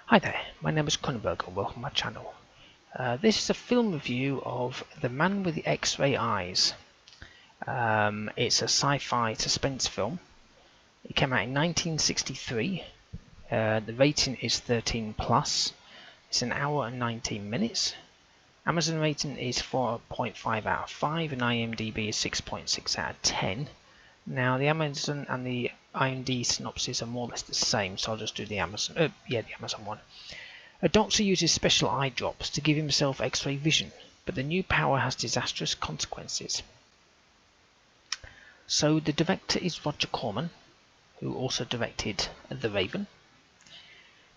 Hi there, my name is Kronenberg and welcome to my channel. This is a film review of The Man with the X-Ray Eyes. It's a sci-fi suspense film. It came out in 1963. The rating is 13 plus. It's an hour and 19 minutes. Amazon rating is 4.5 out of 5 and IMDb is 6.6 out of 10. Now the Amazon and the IMDb synopsis are more or less the same, so I'll just do the Amazon one. A doctor uses special eye drops to give himself X-ray vision, but the new power has disastrous consequences. So the director is Roger Corman, who also directed The Raven.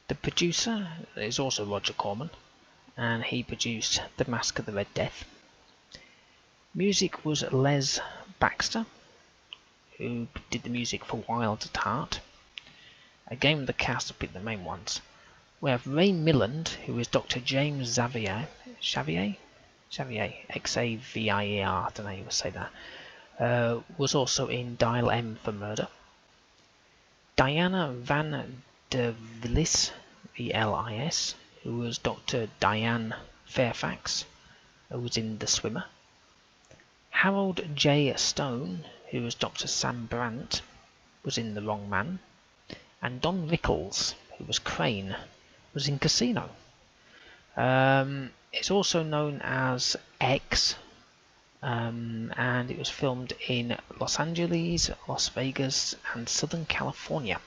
The producer is also Roger Corman, and he produced The Mask of the Red Death. Music was Les Baxter, who did the music for Wild at Heart. Again, the cast will pick the main ones. We have Ray Milland, who is Dr. James Xavier, X-A-V-I-E-R, I don't know how you would say that, was also in Dial M for Murder. Diana Van der Vlis, V-L-I-S, who was Dr. Diane Fairfax, who was in The Swimmer. Harold J. Stone, who was Dr. Sam Brandt, was in The Wrong Man. And Don Rickles, who was Crane, was in Casino. It's also known as X, and it was filmed in Los Angeles, Las Vegas, and Southern California.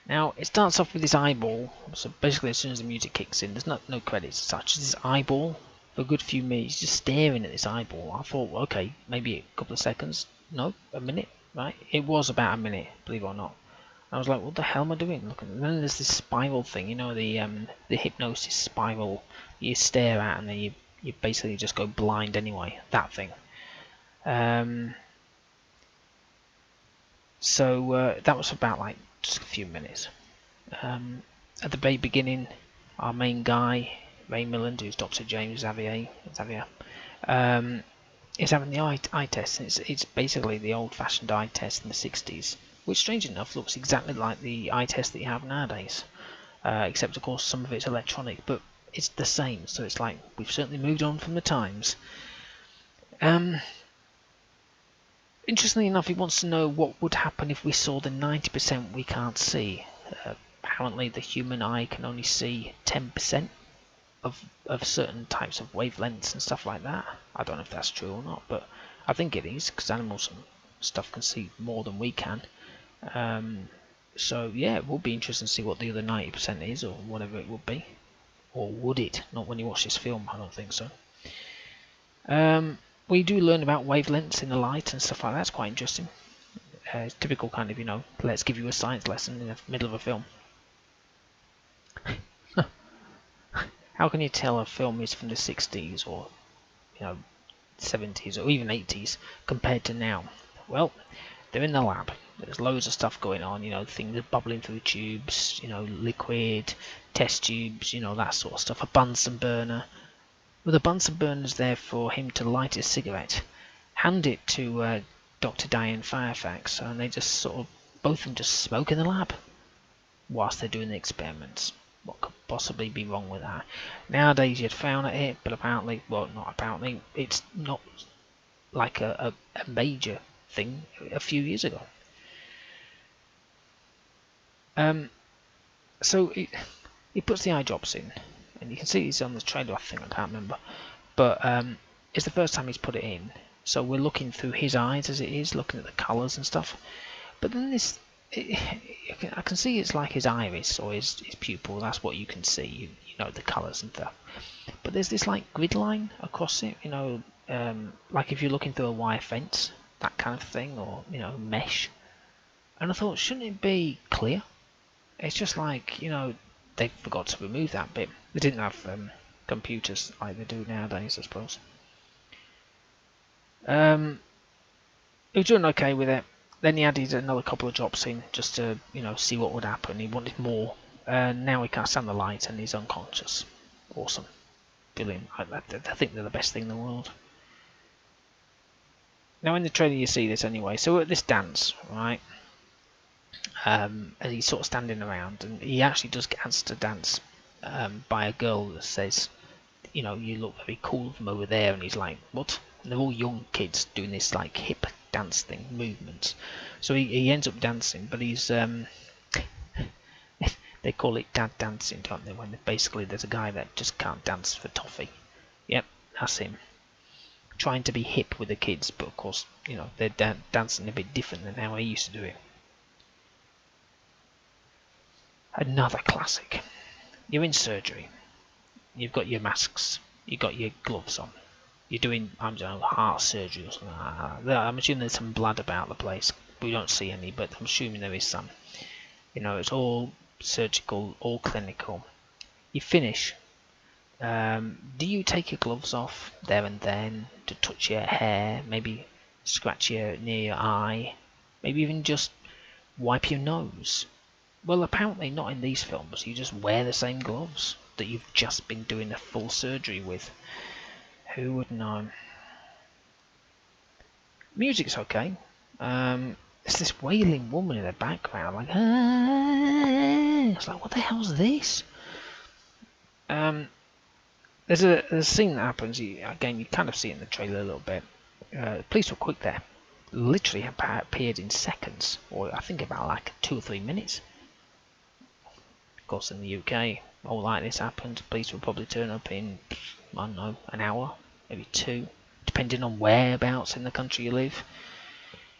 Now, it starts off with this eyeball, so basically as soon as the music kicks in, there's no credits as such, it's this eyeball for a good few minutes, just staring at this eyeball. I thought, okay, maybe a couple of seconds, no, a minute, right? It was about a minute, believe it or not. I was like, what the hell am I doing? Look, and then there's this spiral thing, you know, the hypnosis spiral you stare at and then you basically just go blind anyway, that thing. So that was about like just a few minutes. At the very beginning, our main guy, Ray Milland, who's Dr. James Xavier, is having the eye test. And it's basically the old-fashioned eye test in the 60s. Which, strange enough, looks exactly like the eye test that you have nowadays, except of course some of it's electronic, but it's the same, so it's like we've certainly moved on from the times. Interestingly enough, he wants to know what would happen if we saw the 90% we can't see. Apparently the human eye can only see 10% of certain types of wavelengths and stuff like that. I don't know if that's true or not, but I think it is, because animals and stuff can see more than we can. So yeah, it will be interesting to see what the other 90% is, or whatever it would be. Or would it? Not when you watch this film, I don't think so. We do learn about wavelengths in the light and stuff like that. It's quite interesting. It's typical kind of, you know, let's give you a science lesson in the middle of a film. How can you tell a film is from the 60s or, you know, 70s or even 80s compared to now? Well, they're in the lab. There's loads of stuff going on, you know, things are bubbling through tubes, you know, liquid, test tubes, you know, that sort of stuff. A Bunsen burner. Well, the Bunsen burner's there for him to light a cigarette, hand it to Dr. Diane Fairfax, and they just sort of, both of them just smoke in the lab whilst they're doing the experiments. What could possibly be wrong with that? Nowadays you'd frown at it, but apparently, well, not apparently, it's not like a major thing a few years ago. So he puts the eye drops in, and you can see it's on the trailer, I think, I can't remember, but it's the first time he's put it in, so we're looking through his eyes as it is, looking at the colours and stuff. But then I can see it's like his iris or his pupil. That's what you can see, you know, the colours and stuff. But there's this like grid line across it, you know, like if you're looking through a wire fence, that kind of thing, or, you know, mesh. And I thought, shouldn't it be clear? It's just like, you know, they forgot to remove that bit. They didn't have computers like they do nowadays, I suppose. He was doing okay with it. Then he added another couple of drops in just to, you know, see what would happen. He wanted more. Now he can't stand the light and he's unconscious. Awesome. Brilliant. I think they're the best thing in the world. Now in the trailer you see this anyway. So at this dance, right? and he's sort of standing around, and he actually does get asked to dance by a girl that says, you know, you look very cool from over there, and he's like, what? And they're all young kids doing this like hip dance thing, movements. So he ends up dancing, but he's they call it dad dancing, don't they? When basically there's a guy that just can't dance for toffee. Yep, that's him. Trying to be hip with the kids, but of course, you know, they're dancing a bit different than how I used to do it. Another classic. You're in surgery. You've got your masks. You've got your gloves on. You're doing, I don't know, heart surgery or something like that. I'm assuming there's some blood about the place. We don't see any, but I'm assuming there is some. You know, it's all surgical, all clinical. You finish. Do you take your gloves off there and then to touch your hair, maybe scratch near your eye, maybe even just wipe your nose? Well, apparently not in these films. You just wear the same gloves that you've just been doing a full surgery with. Who would know? Music's okay. There's this wailing woman in the background, like, ah! It's like, what the hell's this? There's a scene that happens. Again, you kind of see it in the trailer a little bit. The police were quick there. Literally appeared in seconds, or I think about like 2 or 3 minutes. Of course, in the UK, all like this happened. Police will probably turn up in, I don't know, an hour, maybe 2, depending on whereabouts in the country you live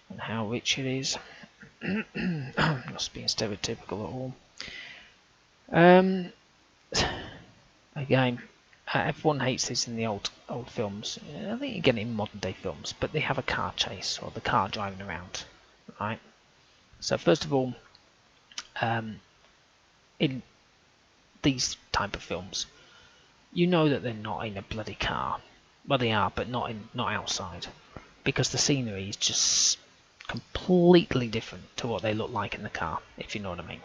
and how rich it is. Not being stereotypical at all. Again, everyone hates this in the old films. I think you get it in modern day films, but they have a car chase or the car driving around, right? So first of all, in these type of films, you know that they're not in a bloody car. Well, they are, but not outside, because the scenery is just completely different to what they look like in the car, if you know what I mean.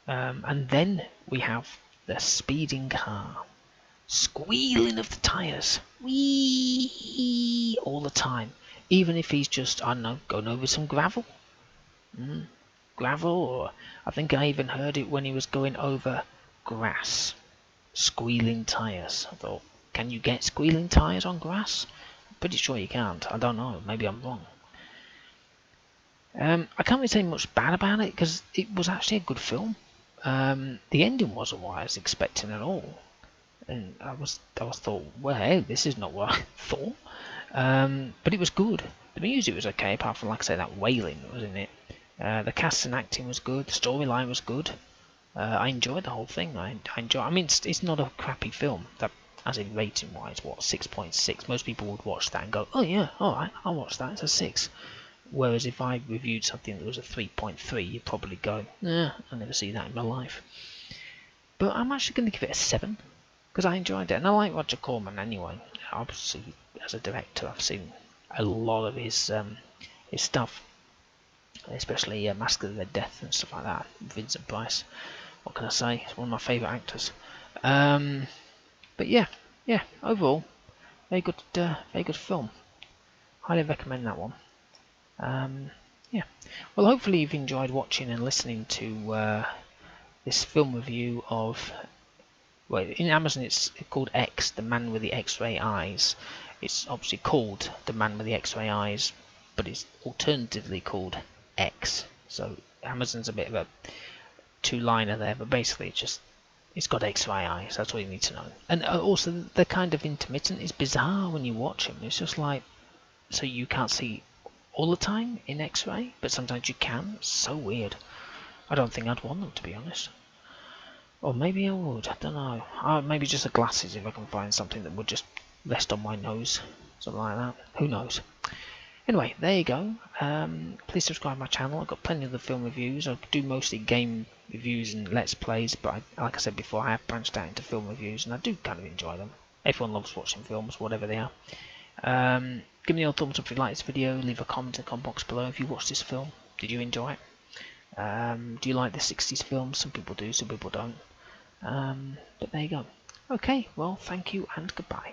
And then we have the speeding car, squealing of the tyres, wee, all the time. Even if he's just, I don't know, going over some gravel. Gravel, or I think I even heard it when he was going over grass. Squealing tyres. I thought, can you get squealing tyres on grass? I'm pretty sure you can't. I don't know, maybe I'm wrong. I can't really say much bad about it, because it was actually a good film. The ending wasn't what I was expecting at all. And I was thought, well, hey, this is not what I thought. But it was good. The music was okay, apart from, like I say, that wailing that was in it. The cast and acting was good. The storyline was good. I enjoyed the whole thing. I mean, it's not a crappy film. That, as in rating wise, what, 6.6? Most people would watch that and go, oh yeah, all right, I'll watch that. It's a 6. Whereas if I reviewed something that was a 3.3, you'd probably go, I'll never see that in my life. But I'm actually going to give it a 7. Because I enjoyed it, and I like Roger Corman anyway. Obviously, as a director, I've seen a lot of his stuff, especially Mask of the Red Death and stuff like that. Vincent Price, what can I say? He's one of my favourite actors. But yeah, overall, very good film. Highly recommend that one. Yeah, well, hopefully you've enjoyed watching and listening to this film review of. Well, in Amazon it's called X, the man with the X-ray eyes. It's obviously called the man with the X-ray eyes, but it's alternatively called X. So Amazon's a bit of a two-liner there, but basically it's got X-ray eyes. That's all you need to know. And also they're kind of intermittent. It's bizarre when you watch them. It's just like, so you can't see all the time in X-ray, but sometimes you can. It's so weird. I don't think I'd want them, to be honest. Or maybe I would, I don't know. Maybe just the glasses, if I can find something that would just rest on my nose. Something like that. Who knows? Anyway, there you go. Please subscribe to my channel. I've got plenty of the film reviews. I do mostly game reviews and let's plays, but like I said before, I have branched out into film reviews, and I do kind of enjoy them. Everyone loves watching films, whatever they are. Give me a thumbs up if you like this video. Leave a comment in the comment box below if you watched this film. Did you enjoy it? Do you like the 60s films? Some people do, some people don't. But there you go. Okay, well, thank you and goodbye.